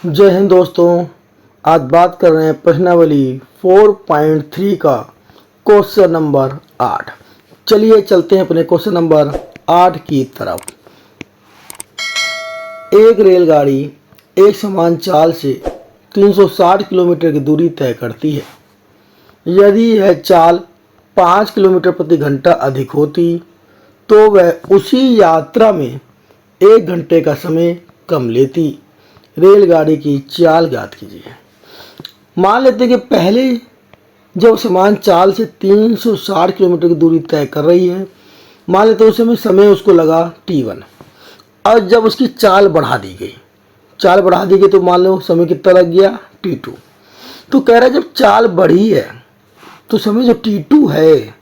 जय हिंद दोस्तों। आज बात कर रहे हैं प्रश्नावली 4.3 का क्वेश्चन नंबर 8। चलिए चलते हैं अपने क्वेश्चन नंबर 8 की तरफ। एक रेलगाड़ी एक समान चाल से 360 किलोमीटर की दूरी तय करती है। यदि यह चाल 5 किलोमीटर प्रति घंटा अधिक होती तो वह उसी यात्रा में 1 घंटे का समय कम लेती। रेलगाड़ी की चाल ज्ञात कीजिए। मान लेते हैं कि पहले जब समान चाल से 360 किलोमीटर की दूरी तय कर रही है, मान लेते हैं उस समय उसको लगा t1। और जब उसकी चाल बढ़ा दी गई तो मान लो समय कितना लग गया t2। तो कह रहा है जब चाल बढ़ी है तो समय जो t2 है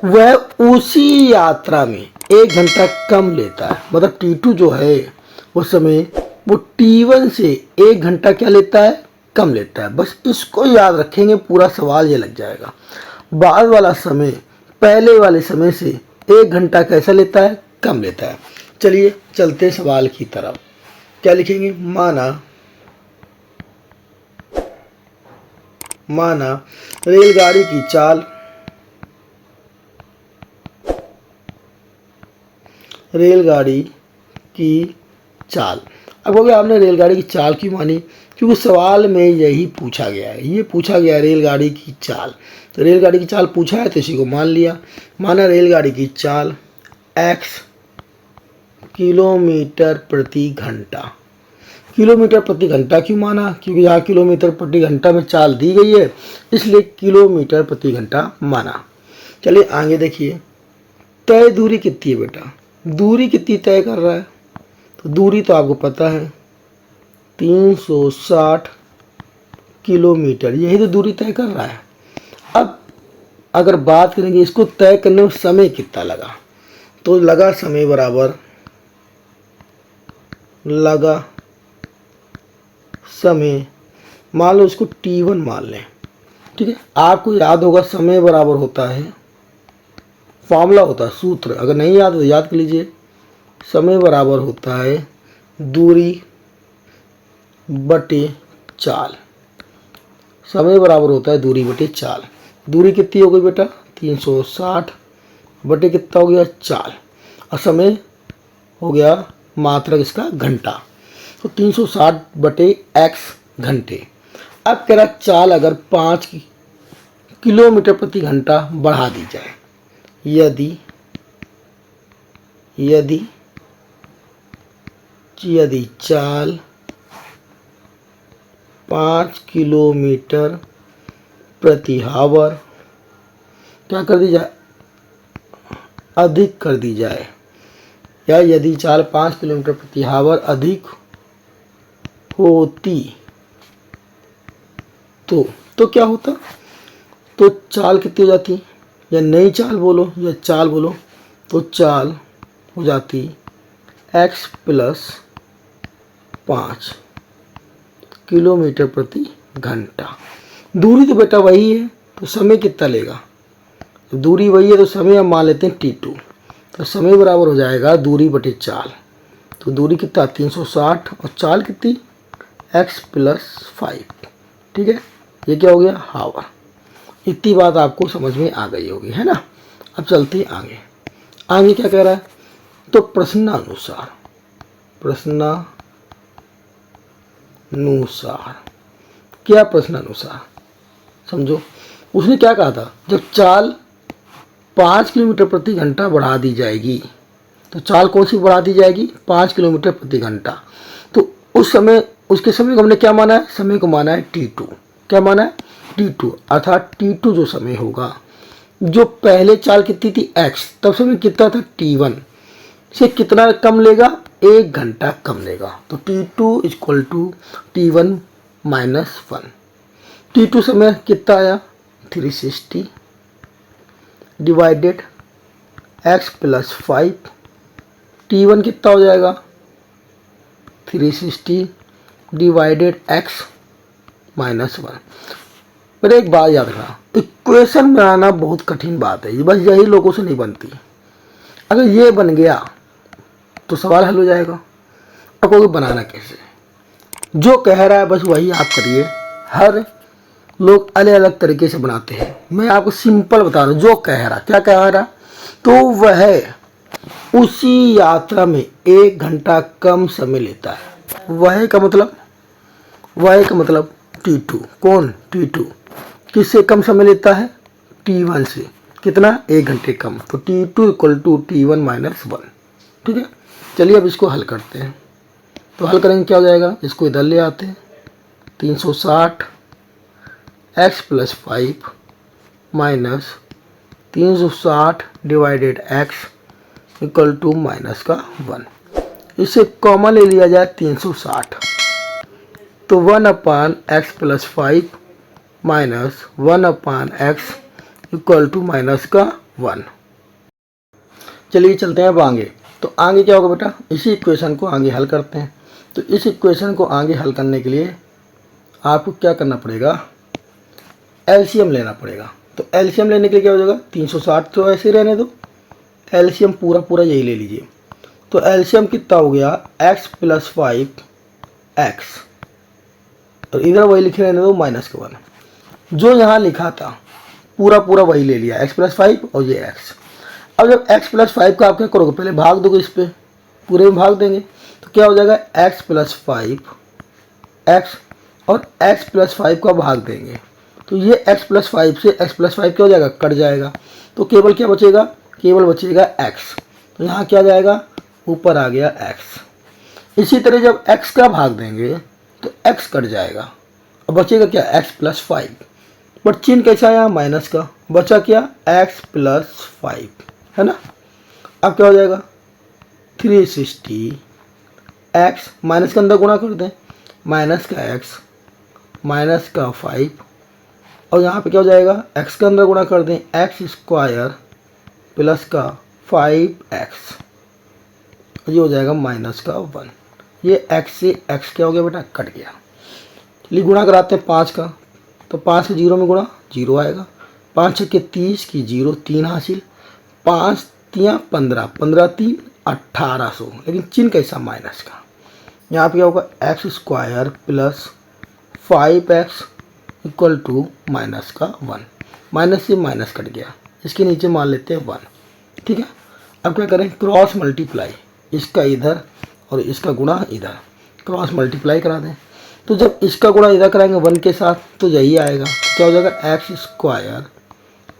वह उसी यात्रा में 1 घंटा कम लेता है। मतलब t2 जो है वो समय वो t1 से 1 घंटा क्या लेता है, कम लेता है। बस इसको याद रखेंगे, पूरा सवाल ये लग जाएगा। बाद वाला समय पहले वाले समय से 1 घंटा कैसा लेता है, कम लेता है। चलिए चलते सवाल की तरफ। क्या लिखेंगे, माना रेलगाड़ी की चाल। अब हो गया, आपने रेलगाड़ी की चाल क्यों मानी, क्योंकि सवाल में यही पूछा गया है। ये पूछा गया है रेलगाड़ी की चाल, तो रेलगाड़ी की चाल पूछा है तो इसी को मान लिया। माना रेलगाड़ी की चाल x किलोमीटर प्रति घंटा। किलोमीटर प्रति घंटा क्यों माना, क्योंकि यहाँ किलोमीटर प्रति घंटा में चाल दी गई है, इसलिए किलोमीटर प्रति घंटा माना। चलिए आगे देखिए, तय दूरी कितनी है बेटा, दूरी कितनी तय कर रहा है। तो दूरी तो आपको पता है 360 किलोमीटर, यही तो दूरी तय कर रहा है। अब अगर बात करेंगे इसको तय करने में समय कितना लगा, तो लगा समय बराबर मान लो इसको t1 मान लें। ठीक है, आपको याद होगा समय बराबर होता है, फॉर्मूला होता है, सूत्र। अगर नहीं याद तो याद कर लीजिए। समय बराबर होता है दूरी बटे चाल। समय बराबर होता है दूरी बटे चाल। दूरी कितनी हो गई बेटा, 360 बटे कितना हो गया, चाल। और समय हो गया मात्रक इसका घंटा, तो 360 बटे x घंटे। अब कह रहा चाल अगर 5 किलोमीटर प्रति घंटा बढ़ा दी जाए, यदि चाल 5 किलोमीटर प्रति हावर क्या कर दी जाए, अधिक कर दी जाए, या यदि चाल 5 किलोमीटर प्रति हावर अधिक होती तो क्या होता, तो चाल कितनी हो जाती, या नई चाल बोलो या चाल बोलो, तो चाल हो जाती x प्लस 5 किलोमीटर प्रति घंटा। दूरी तो बेटा वही है, तो समय कितना लेगा, तो दूरी वही है तो समय हम मान लेते हैं t2। तो समय बराबर हो जाएगा दूरी बटे चाल। तो दूरी कितना 360 और चाल कितनी x प्लस 5। ठीक है, ये क्या हो गया, हावर। इतनी बात आपको समझ में आ गई होगी, है ना। अब चलते हैं आगे क्या कह रहा है, तो प्रश्नानुसार क्या प्रश्नानुसार समझो। उसने क्या कहा था, जब चाल 5 किलोमीटर प्रति घंटा बढ़ा दी जाएगी, तो चाल कौन सी बढ़ा दी जाएगी, 5 किलोमीटर प्रति घंटा। तो उस समय उसके समय को हमने क्या माना है, समय को माना है t2। क्या माना है, t2। अर्थात t2 जो समय होगा, जो पहले चाल कितनी थी x, तब समय कितना था t1 से कितना कम लेगा, 1 घंटा कम लेगा। तो t2 equal to t1 minus 1। t2 समय कितना आया 360 डिवाइडेड x प्लस 5। t1 कितना हो जाएगा 360 डिवाइडेड x माइनस 1। पर एक बात याद रखना, इक्वेशन बनाना बहुत कठिन बात है, बस यही लोगों से नहीं बनती। अगर ये बन गया तो सवाल हल हो जाएगा। अब कोई बनाना कैसे, जो कह रहा है बस वही आप करिए। हर लोग अलग अलग तरीके से बनाते हैं, मैं आपको सिंपल बता रहा हूँ। जो कह रहा, क्या कह रहा, तो वह उसी यात्रा में 1 घंटा कम समय लेता है। वह का मतलब, वह का मतलब T2। कौन? T2 किससे कम समय लेता है? T1 से। कितना? 1 घंटे कम। तो T2 equal to T1 minus 1। ठीक है, चलिए अब इसको हल करते हैं। तो हल करेंगे क्या हो जाएगा, इसको इधर ले आते हैं। 360 x plus 5 minus 360 divided x equal to minus का 1। इसे कॉमन ले लिया जाए 360, तो 1/x plus 5 minus 1/x equal to minus का 1। चलिए चलते हैं अब आगे। तो आगे क्या होगा बेटा, इसी इक्वेशन को आगे हल करते हैं। तो इस इक्वेशन को आगे हल करने के लिए आपको क्या करना पड़ेगा, एलसीएम लेना पड़ेगा। तो एलसीएम लेने के लिए क्या हो जाएगा, 360 तो ऐसे ही रहने दो, एलसीएम पूरा पूरा यही ले लीजिए। तो एलसीएम कितना हो गया, x प्लस 5x, और इधर वही लिखे रहने दो माइनस का 1। जो यहाँ लिखा था पूरा पूरा वही ले लिया, x प्लस 5 और ये x। अब जब x प्लस 5 का आप क्या करोगे, पहले भाग दोगे, इस पे पूरे में भाग देंगे। तो क्या हो जाएगा, x प्लस 5x और x प्लस 5 का भाग देंगे। तो ये x प्लस 5 से x प्लस 5 क्या हो जाएगा, कट जाएगा। तो केवल क्या बचेगा, केवल बचेगा x। तो यहाँ क्या जाएगा, ऊपर आ गया x। इसी तरह जब x का भाग देंगे तो x कट जाएगा, अब बचेगा क्या, x प्लस 5। बट चिन्ह कैसा आया, माइनस का। बचा क्या, x प्लस 5, है ना। अब क्या हो जाएगा, 360 x माइनस के अंदर गुणा कर दें, माइनस का x माइनस का 5, और यहाँ पे क्या हो जाएगा, x के अंदर गुणा कर दें, x स्क्वायर प्लस का 5x, ये हो जाएगा माइनस का 1। ये x से x क्या हो गया बेटा, कट गया। चलिए गुणा कराते हैं 5 का। तो 5 से 0 में गुणा, 0 आएगा। 5 छक्के 30 की 0, 3 हासिल। 5 तियाँ 15, 15 3 1800, लेकिन चिन्ह कैसा, माइनस का। यहाँ पे क्या होगा, x square plus 5x equal to minus का 1। माइनस से माइनस कट गया, इसके नीचे मान लेते हैं 1। ठीक है, अब क्या करें, क्रॉस मल्टीप्लाई, इसका इधर और इसका गुणा इधर, क्रॉस मल्टीप्लाई करा दें। तो जब इसका गुणा इधर कराएंगे 1 के साथ तो यही आएगा। क्या हो जाएगा, एक्स स्क्वायर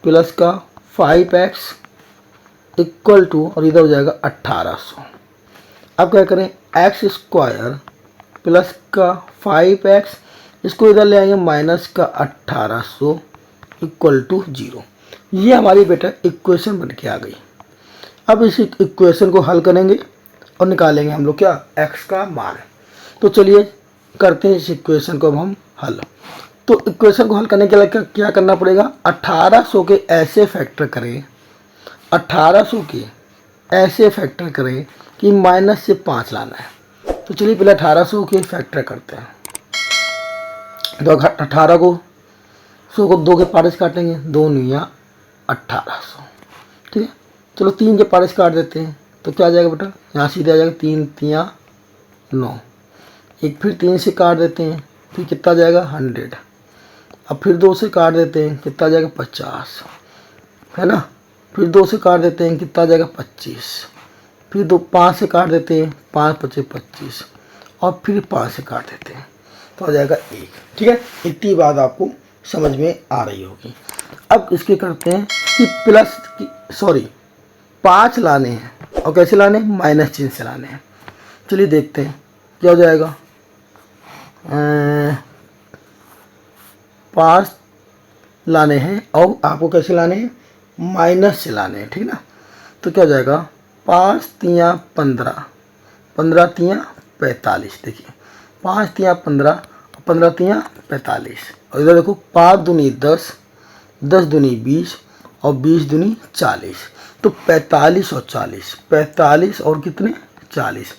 प्लस का 5x इक्वल टू, और इधर हो जाएगा 1800। अब क्या करें, एक्स स्क्वायर प्लस का 5x, इसको इधर ले आएंगे माइनस का 1800 इक्वल टू 0। ये हमारी बेटा इक्वेशन बन के आ गई। अब इस इक्वेशन को हल करेंगे और निकालेंगे हम लोग क्या, x का मान। तो चलिए करते हैं इस इक्वेशन को अब हम हल। तो इक्वेशन को हल करने के लिए क्या करना पड़ेगा, 1800 के ऐसे फैक्टर करें, 1800 के ऐसे फैक्टर करें कि माइनस से 5 लाना है। तो चलिए पहले 1800 के फैक्टर करते हैं। तो 18 को 100 को 2 के पारे से काटेंगे, 2 9 1800। ठीक है, चलो 3 के पारे से काट देते हैं। तो क्या आ जाएगा बेटा, यहाँ सीधे आ जाएगा 3 3 9। एक फिर 3 से काट देते हैं, फिर कितना जाएगा 100। अब फिर 2 से काट देते हैं, कितना जाएगा 50, है ना। फिर 2 से काट देते हैं, कितना जाएगा 25। फिर 5 से काट देते हैं, 5 5 25, और फिर 5 से काट देते हैं तो आ जाएगा 1। ठीक है, इतनी बात आपको समझ में आ रही होगी। अब इसके करते हैं कि प्लस की, सॉरी 5 लाने हैं, और कैसे लाने हैं, माइनस चिन्ह से लाने हैं। चलिए देखते हैं क्या हो जाएगा। 5 लाने हैं और आपको कैसे लाने हैं, माइनस से लाने हैं। ठीक ना, तो क्या हो जाएगा, 5 3 15, 15 3 45। देखिए 5 3 15, 15 3 45, और इधर देखो 5 दूनी 10, 10 दूनी 20, और 20 दूनी 40। तो 45 और 40, 45 और कितने 40,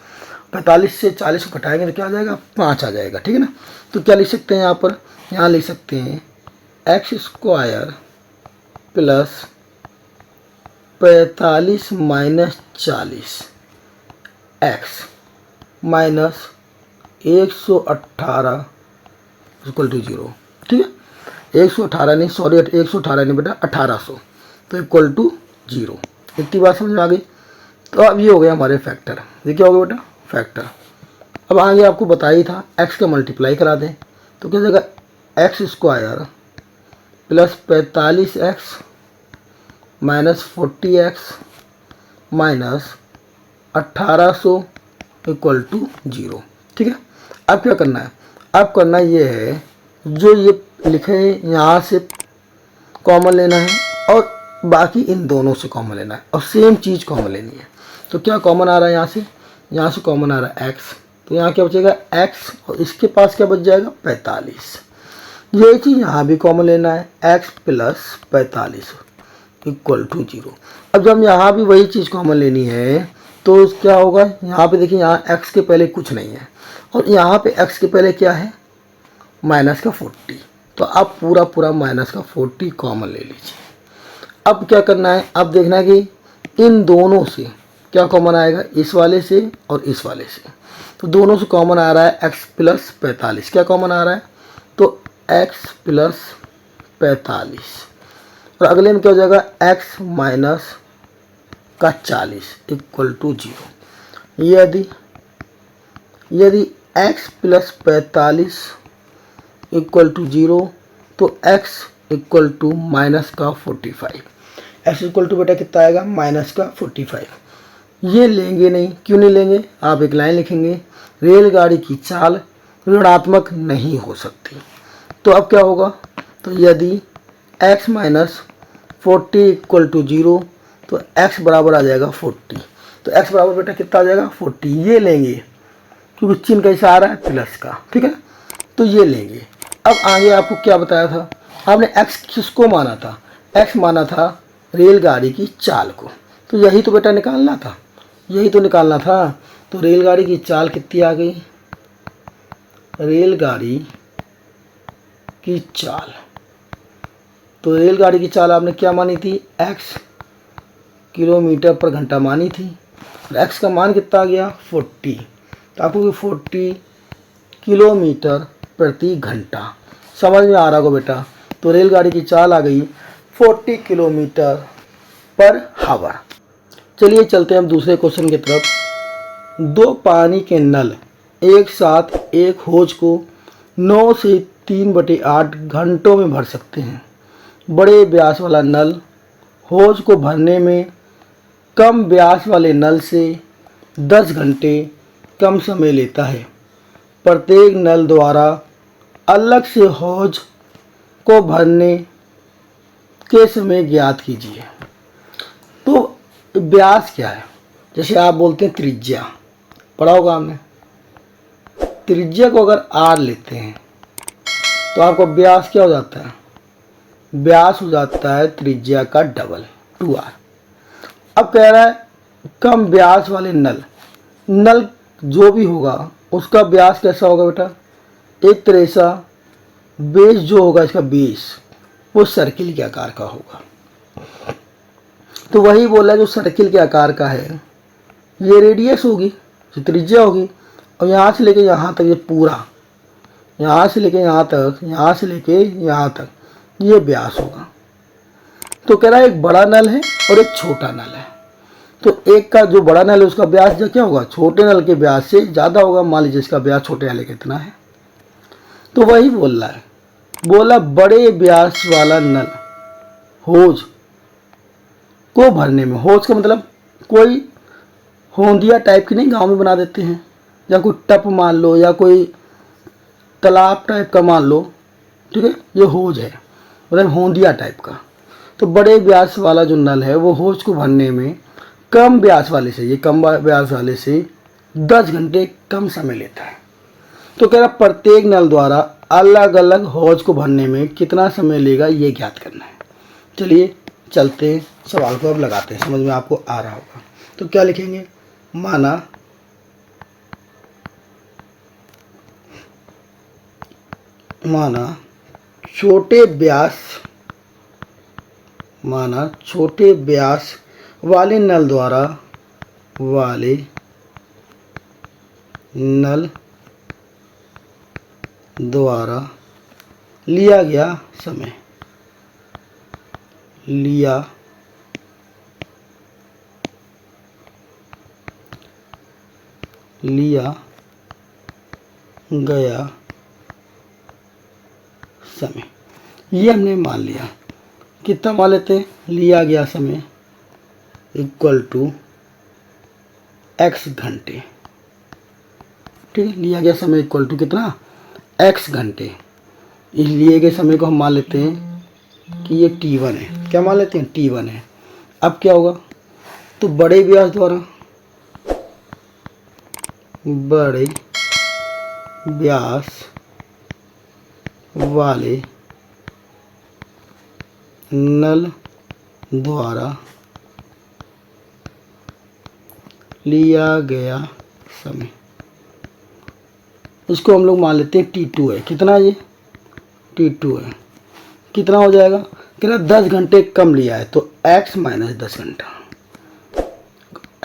45 से 40 को घटाएंगे तो क्या आ जाएगा, 5 आ जाएगा। ठीक है ना, तो क्या लिख सकते हैं यहाँ पर, यहाँ लिख सकते हैं x square plus 45 minus 40 x minus 118 equal to 0। ठीक है, 118 नहीं, सॉरी 118 नहीं बेटा, 1800 तो इक्वल टू 0। इतनी बात समझ में आ गई। तो अब ये हो गया हमारे फैक्टर। ये क्या हो गया बेटा, फैक्टर। अब आगे आपको बताया ही था x का मल्टीप्लाई करा दें तो क्या जाएगा, x square plus 45x minus 40x minus 1800 equal to 0। ठीक है, अब क्या करना है, अब करना ये है जो ये लिखे हैं यहाँ से कॉमन लेना है और बाकी इन दोनों से कॉमन लेना है और सेम चीज़ कॉमन लेनी है। तो क्या कॉमन आ रहा है, यहाँ से कॉमन आ रहा है x, तो यहाँ क्या बचेगा x और इसके पास क्या बच जाएगा 45। ये चीज़ यहाँ भी कॉमन लेना है, x प्लस 45 इक्वल टू 0। अब जब यहाँ भी वही चीज़ कॉमन लेनी है तो क्या होगा, यहाँ पे देखिए यहाँ x के पहले कुछ नहीं है और यहाँ पे x के पहले क्या है माइनस का 40, तो आप पूरा माइनस का 40 कॉमन ले लीजिए। अब क्या करना है, अब देखना है कि इन दोनों से क्या कॉमन आएगा, इस वाले से और इस वाले से। तो दोनों से कॉमन आ रहा है x प्लस 45, क्या कॉमन आ रहा है तो x प्लस 45 और अगले में क्या हो जाएगा x माइनस का 40 इक्वल टू 0। यदि x प्लस 45 इक्वल टू 0 तो x इक्वल टू माइनस का 45। x इक्वल टू बेटा कितना आएगा माइनस का 45। ये लेंगे नहीं, क्यों नहीं लेंगे, आप एक लाइन लिखेंगे, रेलगाड़ी की चाल ऋणात्मक नहीं हो सकती। तो अब क्या होगा, तो यदि x माइनस 40 इक्वल टू 0 तो x बराबर आ जाएगा 40। तो x बराबर बेटा कितना आ जाएगा 40, ये लेंगे क्योंकि चिन्ह कैसा आ रहा है प्लस का। ठीक है, तो ये लेंगे। अब आगे आपको क्या बताया था, आपने x किसको माना था, x माना था रेलगाड़ी की चाल को। तो यही तो बेटा निकालना था, यही तो निकालना था। तो रेलगाड़ी की चाल कितनी आ गई, रेलगाड़ी की चाल, तो रेलगाड़ी की चाल आपने क्या मानी थी x किलोमीटर पर घंटा मानी थी, x का मान कितना आ गया 40, तो आपको 40 किलोमीटर प्रति घंटा समझ में आ रहा होगा बेटा। तो रेलगाड़ी की चाल आ गई 40 किलोमीटर पर हावर। चलिए चलते हैं हम दूसरे क्वेश्चन की तरफ। दो पानी के नल एक साथ एक होज को 9 से 3/8 घंटों में भर सकते हैं। बड़े व्यास वाला नल होज को भरने में कम व्यास वाले नल से 10 घंटे कम समय लेता है। प्रत्येक नल द्वारा अलग से हौज को भरने के समय ज्ञात कीजिए। तो व्यास क्या है, जैसे आप बोलते हैं त्रिज्या, पढ़ा होगा आपने, त्रिज्या को अगर r लेते हैं तो आपका व्यास क्या हो जाता है, व्यास हो जाता है त्रिज्या का डबल 2r। अब कह रहा है कम व्यास वाले नल जो भी होगा उसका व्यास कैसा होगा बेटा, एक तरह सा बेस जो होगा इसका बेस वो सर्किल के आकार का होगा। तो वही बोला जो सर्किल के आकार का है, ये रेडियस होगी, जो त्रिज्या होगी, और यहाँ से लेके यहाँ तक ये पूरा, यहाँ से लेके यहाँ तक, यहाँ से लेके यहाँ तक ये व्यास होगा। तो कह रहा है एक बड़ा नल है और एक छोटा नल है। तो एक का जो बड़ा नल है उसका व्यास जो क्या होगा, छोटे नल के व्यास से ज़्यादा होगा। मान लीजिए इसका व्यास छोटे नल कितना है, तो वही बोल रहा है, बोला बड़े व्यास वाला नल होज को भरने में, होज का मतलब कोई होंदिया टाइप की नहीं गांव में बना देते हैं, या कोई टप मान लो या कोई तालाब टाइप का मान लो, ठीक है, ये होज है मतलब होंदिया टाइप का। तो बड़े व्यास वाला जो नल है वो होज को भरने में कम व्यास वाले से, ये कम व्यास वाले से 10 घंटे कम समय लेता है। तो कह रहा प्रत्येक नल द्वारा अलग अलग हौज को भरने में कितना समय लेगा ये ज्ञात करना है। चलिए चलते हैं, सवाल को अब लगाते हैं, समझ में आपको आ रहा होगा। तो क्या लिखेंगे, माना छोटे व्यास वाले नल द्वारा लिया गया समय, लिया गया समय, ये हमने मान लिया। कितना मान लेते हैं? लिया गया समय इक्वल टू x घंटे। ठीक है, लिया गया समय इक्वल टू कितना? x घंटे। इस लिए गए समय को हम मान लेते हैं कि ये t1 है। क्या मान लेते हैं? t1 है। अब क्या होगा? तो बड़े व्यास द्वारा, बड़े व्यास वाले नल द्वारा लिया गया समय, इसको हम लोग मान लेते हैं t2 है। कितना ये? t2 है। कितना हो जाएगा? कह रहा 10 घंटे कम लिया है, तो x माइनस 10 घंटा,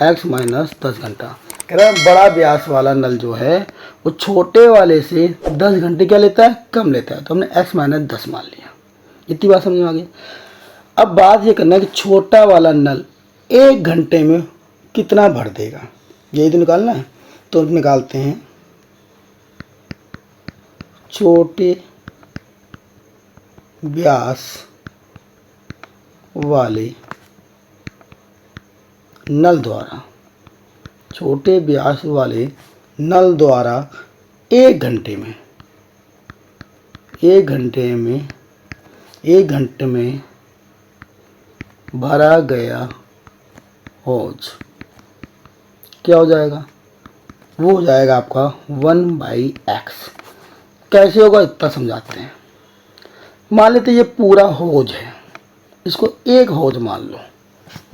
x माइनस 10 घंटा। कह रहा है बड़ा व्यास वाला नल जो है वो छोटे वाले से 10 घंटे क्या लेता है? कम लेता है, तो हमने x माइनस 10 मान लिया। इतनी बात समझ में आ गई। अब बात ये करना है कि छोटा वाला नल 1 घंटे में कितना भर देगा, यही तो निकालना है। तो निकालते हैं छोटे व्यास वाले नल द्वारा, छोटे व्यास वाले नल द्वारा 1 घंटे में, 1 घंटे में भरा गया हौज क्या हो जाएगा? वो हो जाएगा आपका 1/x। कैसे होगा इतना समझाते हैं। मान लेते ये पूरा हौज है, इसको एक हौज मान लो।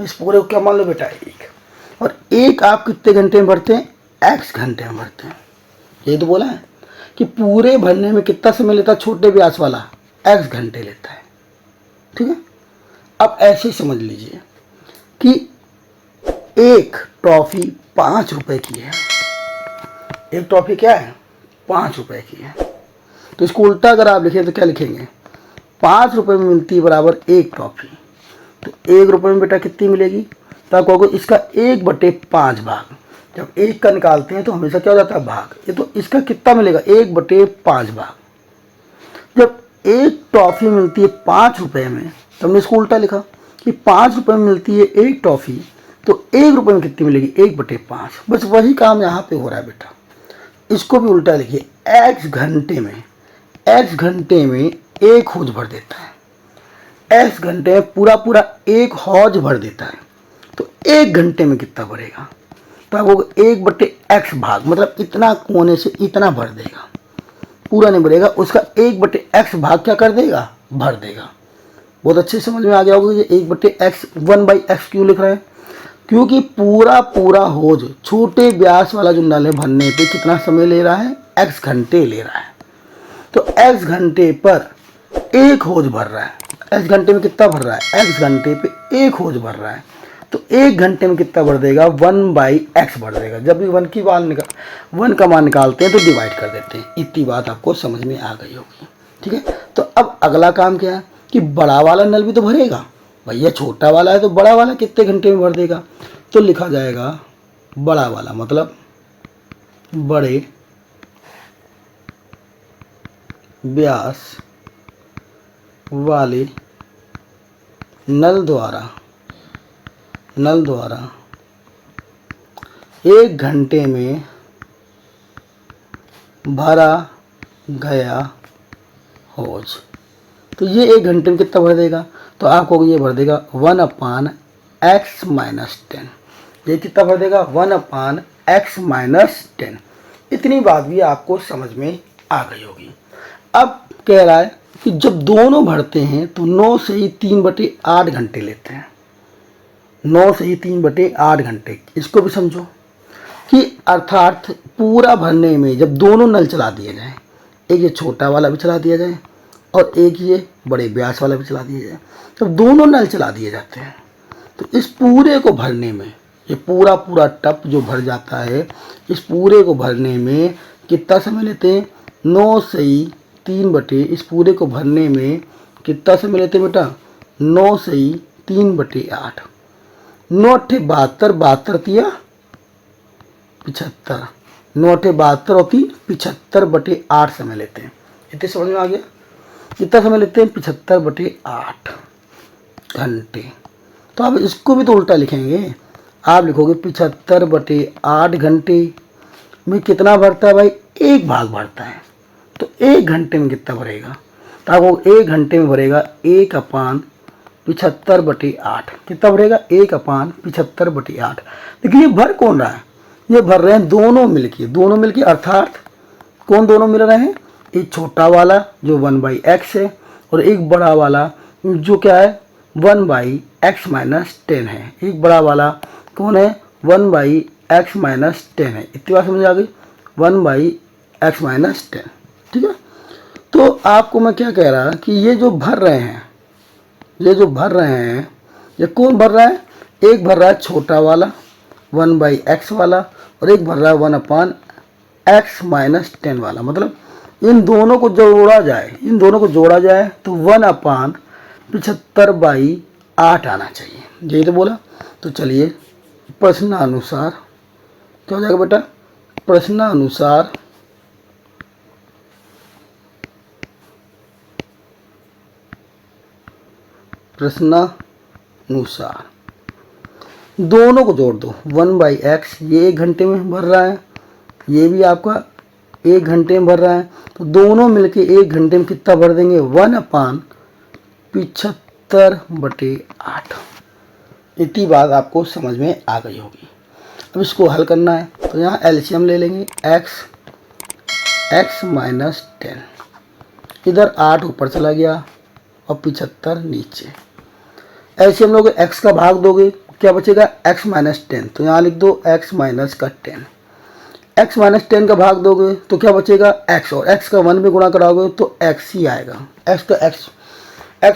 इस पूरे को क्या मान लो बेटा? एक। और एक आप कितने घंटे में भरते हैं? x घंटे में भरते हैं। ये तो बोला है कि पूरे भरने में कितना समय लेता है छोटे व्यास वाला? x घंटे लेता है। ठीक है, अब ऐसे समझ लीजिए कि एक टॉफ़ी 5 रुपए की है। एक टॉफ़ी क्या है? 5 रुपए की है। तो इसको उल्टा अगर आप लिखें तो क्या लिखेंगे? 5 रुपए में मिलती है बराबर एक टॉफ़ी। तो 1 रुपये में बेटा कितनी मिलेगी? तो आप कहोगे इसका 1/5 भाग। जब 1 का निकालते हैं तो हमेशा क्या हो जाता है? भाग। ये तो इसका कितना मिलेगा? 1/5 भाग। जब एक टॉफ़ी मिलती है 5 रुपये में, तो हमने इसको उल्टा लिखा कि 5 रुपये में मिलती है एक टॉफ़ी, तो 1 रुपये में कितनी मिलेगी? 1/5। बस वही काम यहाँ पे हो रहा है बेटा। इसको भी उल्टा लिखिए, x घंटे में एक हौज भर देता है। x घंटे में पूरा एक हौज भर देता है, तो 1 घंटे में कितना भरेगा? तो आपको 1/x भाग, मतलब इतना कोने से इतना भर देगा, पूरा नहीं भरेगा। उसका 1/x भाग क्या कर देगा? भर देगा। बहुत अच्छे से समझ में आ गया होगा ये 1/x 1/x क्यों लिख रहे हैं? क्योंकि पूरा हौज छोटे व्यास वाला जो नल है भरने पे कितना समय ले रहा है? x घंटे ले रहा है। तो x घंटे पर एक हौज भर रहा है। x घंटे में कितना भर रहा है? x घंटे पे एक हौज भर रहा है। तो 1 घंटे में कितना भर देगा? 1/x भर देगा। जब भी 1 का मान निकालते हैं तो डिवाइड कर देते हैं। इतनी बात आपको समझ में आ गई होगी। ठीक है, तो अब अगला काम क्या है कि बड़ा वाला नल भी तो भरेगा। भैया छोटा वाला है तो बड़ा वाला कितने घंटे में भर देगा? तो लिखा जाएगा बड़ा वाला मतलब बड़े व्यास वाले नल द्वारा 1 घंटे में भरा गया हौज। तो ये 1 घंटे में कितना भर देगा? तो आपको ये भर देगा 1/x माइनस 10। ये कितना भर देगा? 1/x minus 10। इतनी बात भी आपको समझ में आ गई होगी। अब कह रहा है कि जब दोनों भरते हैं तो 9 से ही 3/8 घंटे लेते हैं। 9 से ही 3/8 घंटे। इसको भी समझो कि अर्थात पूरा भरने में जब दोनों नल चला दिए जाएं, एक ये छोटा वाला भी चला दिया जाए और एक ये बड़े व्यास वाला भी चला दिया जाए, जब दोनों नल चला दिए जाते हैं तो इस पूरे को भरने में, ये पूरा टप जो भर जाता है, इस पूरे को भरने में कितना समय लेते हैं? 9 सही 3 इस पूरे को भरने में कितना समय लेते हैं बेटा? 9 सही 3/8। 9 अट्ठे 72, 72 तिया 75, 9 अट्ठे 72 होती 75/8 समय लेते हैं। इतने समझ में आ गया? कितना समय लेते हैं? 75/8 घंटे। तो आप इसको भी तो उल्टा लिखेंगे, आप लिखोगे 75/8 घंटे में कितना भरता है भाई? 1 भाग भरता है। तो 1 घंटे में कितना भरेगा? तो आपको 1 घंटे में भरेगा 1/75/8। कितना भरेगा? 1/75/8। लेकिन ये भर कौन रहा है? ये भर रहे हैं दोनों मिलके, अर्थात कौन दोनों मिल रहे हैं? एक छोटा वाला जो 1/x है और एक बड़ा वाला जो क्या है? 1/x-10 है। एक बड़ा वाला कौन है? 1/x-10 है। इतनी बात समझ आ गई? 1/x-10, ठीक है। तो आपको मैं क्या कह रहा कि ये जो भर रहे हैं, ये कौन भर रहा है? एक भर रहा है छोटा वाला 1/x वाला और एक भर रहा है 1/x-10 वाला। मतलब इन दोनों को जोड़ा जाए तो 1/75/8 आना चाहिए। यही तो बोला। तो चलिए प्रश्नानुसार क्या हो जाएगा बेटा? प्रश्नानुसार दोनों को जोड़ दो। 1/x ये 1 घंटे में भर रहा है, ये भी आपका 1 घंटे में भर रहा है। तो दोनों मिलके 1 घंटे में कितना भर देंगे? 1/75/8। इतनी बात आपको समझ में आ गई होगी। अब इसको हल करना है तो यहाँ एलसीएम ले लेंगे। x-10, इधर 8 ऊपर चला गया और 75 नीचे। एलसीएम लोगे, x का भाग दोगे, क्या बचेगा? x-10। तो यहाँ लिख दो x-10। x-10 का भाग दोगे तो क्या बचेगा? x, और x का 1 में गुणा कराओगे तो x ही आएगा। x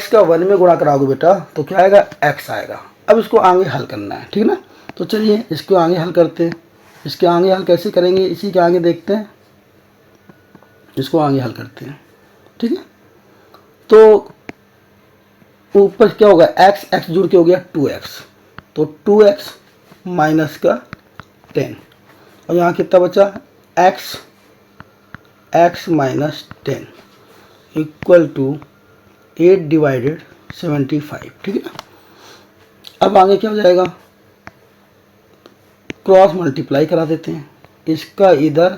का 1 में गुणा कराओगे बेटा तो क्या आएगा? x आएगा। अब इसको आगे हल करना है, ठीक ना। तो चलिए इसको आगे हल करते हैं। इसके आगे हल कैसे करेंगे इसी के आगे देखते हैं। इसको आगे हल करते हैं, ठीक है। तो ऊपर क्या होगा? x जुड़ के हो गया 2x, तो 2x माइनस का 10 और यहाँ कितना बचा? x-10 इक्वल टू 8/75, ठीक है ना। अब आगे क्या हो जाएगा? क्रॉस मल्टीप्लाई करा देते हैं, इसका इधर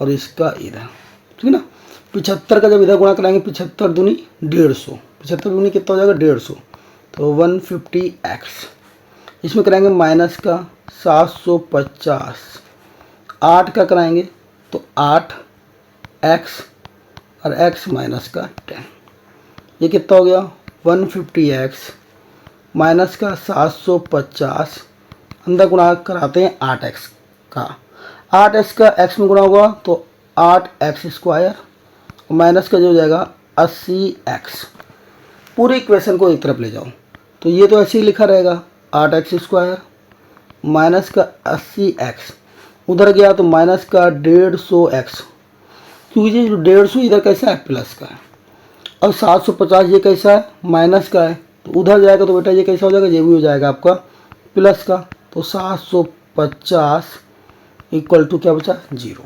और इसका इधर, ठीक है ना। 75 का जब इधर गुणा कराएंगे 75 दूनी 150, 75 दूनी कितना हो जाएगा? 150, तो 150x। इसमें कराएंगे माइनस का 750, 8 का कराएंगे तो 8x और x माइनस का 10, ये कितना हो गया? 150x माइनस का 750, अंदर गुणा कराते हैं 8x का, 8x का x में गुणा होगा तो 8x² माइनस का जो हो जाएगा 80x। पूरी इक्वेशन को एक तरफ ले जाओ तो ये तो ऐसे ही लिखा रहेगा 8x² माइनस का 80x, उधर गया तो माइनस का 150x, क्योंकि ये जो 150 इधर कैसा है? प्लस का है, और 750 ये कैसा है? माइनस का है। तो उधर जाएगा तो बेटा ये कैसा हो जाएगा? ये भी हो जाएगा आपका प्लस का। तो 750 इक्वल टू क्या बचा? 0।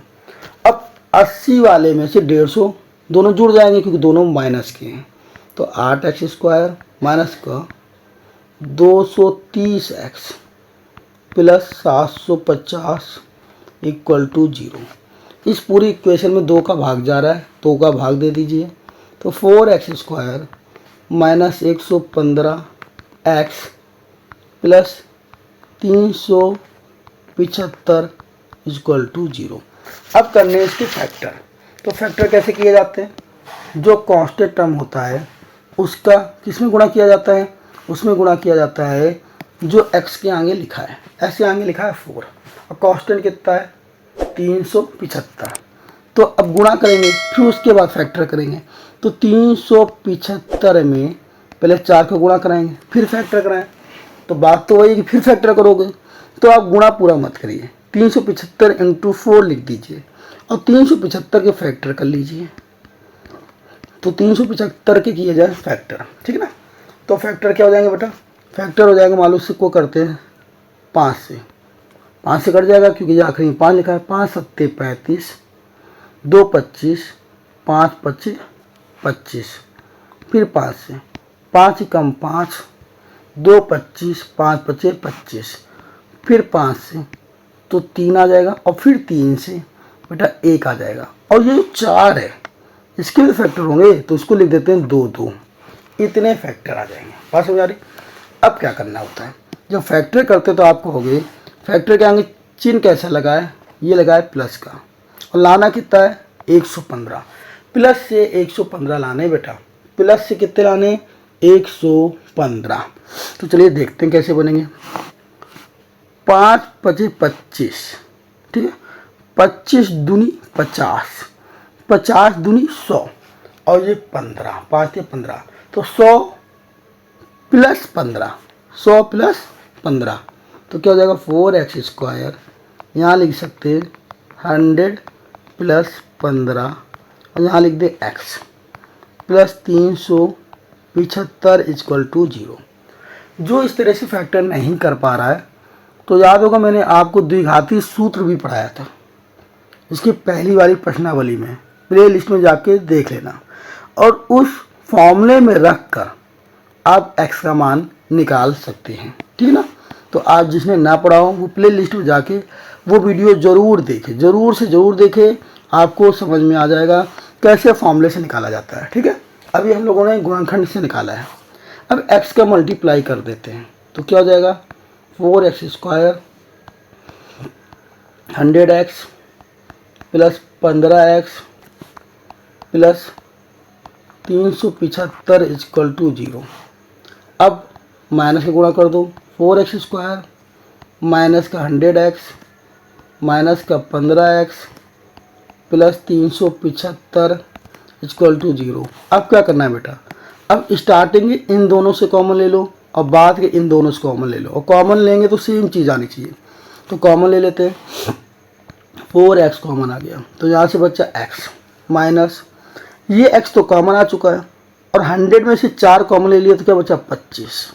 अब 80 वाले में से 150 दोनों जुड़ जाएंगे क्योंकि दोनों माइनस के हैं, तो 8x² माइनस का 230x प्लस 750 इक्वल टू 0। इस पूरी इक्वेशन में 2 का भाग जा रहा है, 2 का भाग दे दीजिए तो 4x² minus 115x plus 375 equal to 0। अब करने इसके फैक्टर। तो फैक्टर कैसे किए जाते हैं? जो कांस्टेंट टर्म होता है उसका किसमें गुणा किया जाता है? उसमें गुणा किया जाता है जो x के आगे लिखा है, ऐसे आगे लिखा है 4, और कांस्टेंट कितना है? 375। तो अब गुणा करेंगे फिर उसके बाद फैक्टर करेंगे। तो 375 में पहले 4 को गुणा कराएंगे फिर फैक्टर कराएं, तो बात तो वही है कि फिर फैक्टर करोगे। तो आप गुणा पूरा मत करिए, 375 × 4 लिख दीजिए और 375 के फैक्टर कर लीजिए। तो 375 के किए जाए फैक्टर, ठीक है ना। तो फैक्टर क्या हो जाएंगे बेटा, फैक्टर हो जाएगा, मान लो इसको करते हैं 5 से, 5 से कट जाएगा क्योंकि ये आखिरी में 5 लिखा है। 5 सत्ते 35, 2 25, 5 25 25, फिर 5 से, 5 कम 5, 2 25, 5 25 25, फिर 5 से तो 3 आ जाएगा, और फिर 3 से बेटा 1 आ जाएगा। और ये जो 4 है इसके भी फैक्टर होंगे, तो इसको लिख देते हैं 2 2, इतने फैक्टर आ जाएंगे। बात समझ आ रही। अब क्या करना होता है, जब फैक्टर करते तो आपको हो गए, फैक्टर के आगे चिन्ह कैसा लगा है, ये लगा है प्लस का, और लाना कितना है 115, प्लस से 115 लाने बेटा, प्लस से कितने लाने 115। तो चलिए देखते हैं कैसे बनेंगे। 5 25 25, ठीक है, 25 दूनी 50, 50 दूनी 100, और ये 15, 5 या 15, तो 100 प्लस 15, 100 प्लस 15, तो क्या हो जाएगा 4x²। यहाँ लिख सकते हैं 100 प्लस 15, और यहाँ लिख दे x प्लस 375 = 0। जो इस तरह से फैक्टर नहीं कर पा रहा है, तो याद होगा मैंने आपको द्विघाती सूत्र भी पढ़ाया था इसकी पहली वाली प्रश्नावली में, प्ले लिस्ट में जाके देख लेना, और उस फॉर्मूले में रख कर आप x का मान निकाल सकते हैं, ठीक है ना। तो आज जिसने ना पढ़ा हो वो प्ले लिस्ट में जाके वो वीडियो ज़रूर देखे, ज़रूर से ज़रूर देखे, आपको समझ में आ जाएगा कैसे फॉर्मूले से निकाला जाता है, ठीक है। अभी हम लोगों ने गुणनखंड से निकाला है, अब x का मल्टीप्लाई कर देते हैं, तो क्या हो जाएगा 4x² 100x plus 15x plus 375 = 0। अब माइनस का गुणा कर दो, 4x² माइनस का 100x माइनस का 15x प्लस 375 = 0। अब क्या करना है बेटा, अब स्टार्टिंग इन दोनों से कॉमन ले लो, और बाद के इन दोनों से कॉमन ले लो, और कॉमन लेंगे तो सेम चीज़ आनी चाहिए, तो कॉमन ले लेते हैं। 4x कॉमन आ गया, तो यहाँ से बच्चा x माइनस ये x तो कॉमन आ चुका है, और 100 में से 4 कॉमन ले लिया तो क्या बचा 25।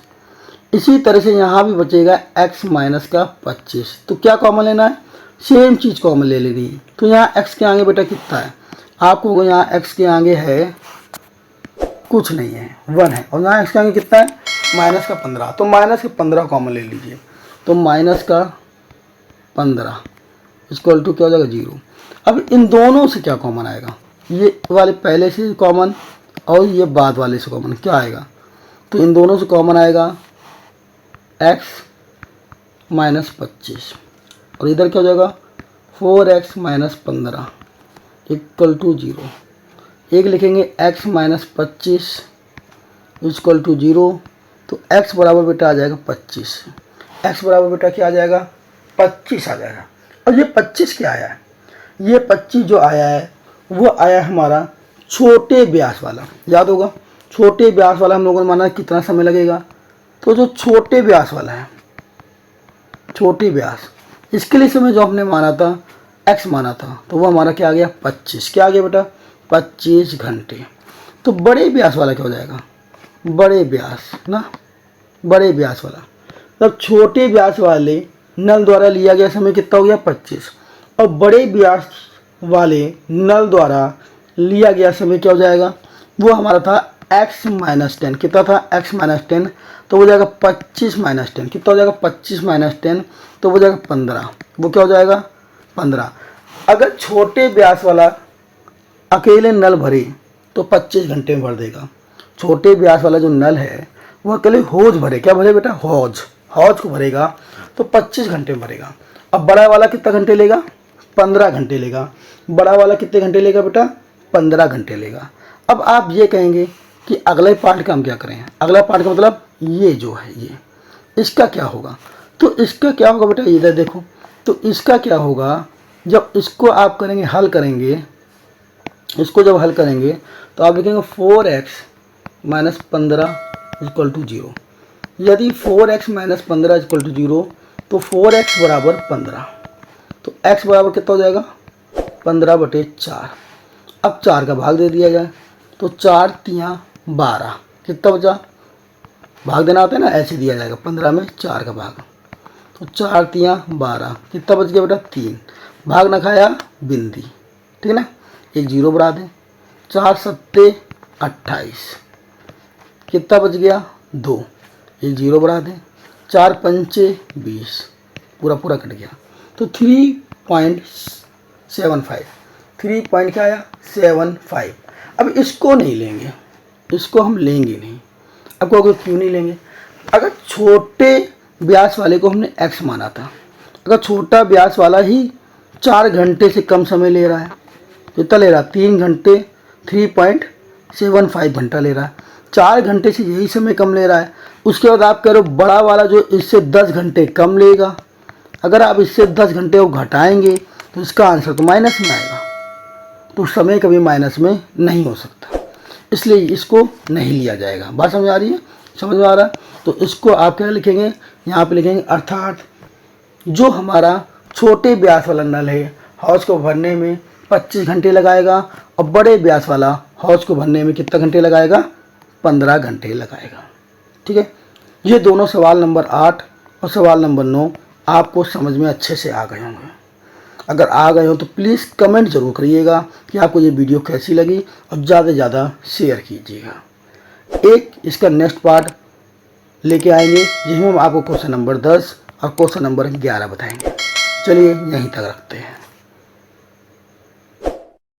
इसी तरह से यहाँ भी बचेगा x माइनस का 25, तो क्या कॉमन लेना है, सेम चीज़ कॉमन ले लेनी है। तो यहाँ x के आगे बेटा कितना है, आपको यहाँ x के आगे है कुछ नहीं है 1 है, और यहाँ x के आगे कितना है माइनस का 15, तो माइनस का 15 कॉमन ले लीजिए, तो माइनस का 15 = क्या हो जाएगा 0। अब इन दोनों से क्या कॉमन आएगा, ये वाले पहले से कॉमन और ये बाद वाले से कॉमन क्या आएगा, तो इन दोनों से कॉमन आएगा x माइनस 25, और इधर क्या हो जाएगा 4x माइनस 15 = 0। एक लिखेंगे x माइनस 25 = 0, तो x बराबर बेटा आ जाएगा 25, x बराबर बेटा क्या आ जाएगा 25 आ जाएगा। और ये 25 क्या आया है, ये 25 जो आया है वो आया हमारा छोटे व्यास वाला, याद होगा छोटे व्यास वाला हम लोगों ने माना कितना समय लगेगा, तो जो छोटे व्यास वाला है, छोटे व्यास, इसके लिए समय जो हमने माना था x माना था, तो वो हमारा क्या आ गया 25, क्या आ गया बेटा 25 घंटे। तो बड़े व्यास वाला क्या हो जाएगा, बड़े व्यास ना, बड़े व्यास वाला, तब छोटे व्यास वाले नल द्वारा लिया गया समय कितना हो गया 25, और बड़े व्यास वाले नल द्वारा लिया गया समय क्या हो जाएगा, वो हमारा था x माइनस 10, कितना था x माइनस 10, तो हो जाएगा 25 माइनस 10, कितना हो जाएगा 25 माइनस 10, तो हो जाएगा 15, वो क्या हो जाएगा 15। अगर छोटे व्यास वाला अकेले नल भरे तो 25 घंटे में भर देगा, छोटे व्यास वाला जो नल है वो अकेले हौज भरे, क्या भरे बेटा हौज, हौज को भरेगा तो 25 घंटे में भरेगा। अब बड़ा वाला कितना घंटे लेगा 15 घंटे लेगा, बड़ा वाला कितने घंटे लेगा बेटा 15 घंटे लेगा। अब आप ये कहेंगे कि अगले पार्ट का हम क्या करें, अगला पार्ट का मतलब ये जो है ये इसका क्या होगा, तो इसका क्या होगा बेटा इधर देखो, तो इसका क्या होगा जब इसको आप करेंगे हल करेंगे, इसको जब हल करेंगे तो आप लिखेंगे 4x माइनस 15 = 0। यदि 4x माइनस 15 = 0 तो 4x बराबर 15, तो x बराबर कितना हो जाएगा 15/4। अब 4 का भाग दे दिया जाए तो 4 तियाँ 12, कितना बचा? भाग देना होता है ना, ऐसे दिया जाएगा 15 में 4 का भाग, तो 4 तियाँ 12, कितना बच गया बेटा? 3। भाग ना खाया बिंदी, ठीक है ना, एक जीरो बढ़ा दें। 4 सत्ते 28, कितना बच गया? 2, एक जीरो बढ़ा दें। 4 पंचे 20, पूरा पूरा कट गया, तो 3.75, 3 पॉइंट क्या आया? 75। अब इसको नहीं लेंगे, इसको हम लेंगे नहीं। अब कहोगे क्यों नहीं लेंगे? अगर छोटे ब्यास वाले को हमने x माना था, अगर छोटा ब्यास वाला ही 4 घंटे से कम समय ले रहा है, कितना ले रहा है? 3 घंटे, 3.75 घंटा ले रहा है, 4 घंटे से यही समय कम ले रहा है। उसके बाद आप कह रहे हो बड़ा वाला जो इससे 10 घंटे कम लेगा, अगर आप इससे 10 घंटे को घटाएंगे तो इसका आंसर तो माइनस में आएगा, तो समय कभी माइनस में नहीं हो सकता, इसलिए इसको नहीं लिया जाएगा। बात समझ आ रही है? समझ में आ रहा है? तो इसको आप क्या लिखेंगे? यहाँ पे लिखेंगे अर्थात जो हमारा छोटे ब्यास वाला नल है हौज को भरने में 25 घंटे लगाएगा, और बड़े ब्यास वाला हौज को भरने में कितना घंटे लगाएगा? 15 घंटे लगाएगा। ठीक है, ये दोनों सवाल नंबर 8 और सवाल नंबर 9 आपको समझ में अच्छे से आ गए होंगे। अगर आ गए हो तो प्लीज़ कमेंट जरूर करिएगा कि आपको ये वीडियो कैसी लगी, और ज़्यादा से ज़्यादा शेयर कीजिएगा। एक इसका नेक्स्ट पार्ट लेके आएंगे जिसमें हम आपको क्वेश्चन नंबर 10 और क्वेश्चन नंबर 11 बताएंगे। चलिए यहीं तक रखते हैं।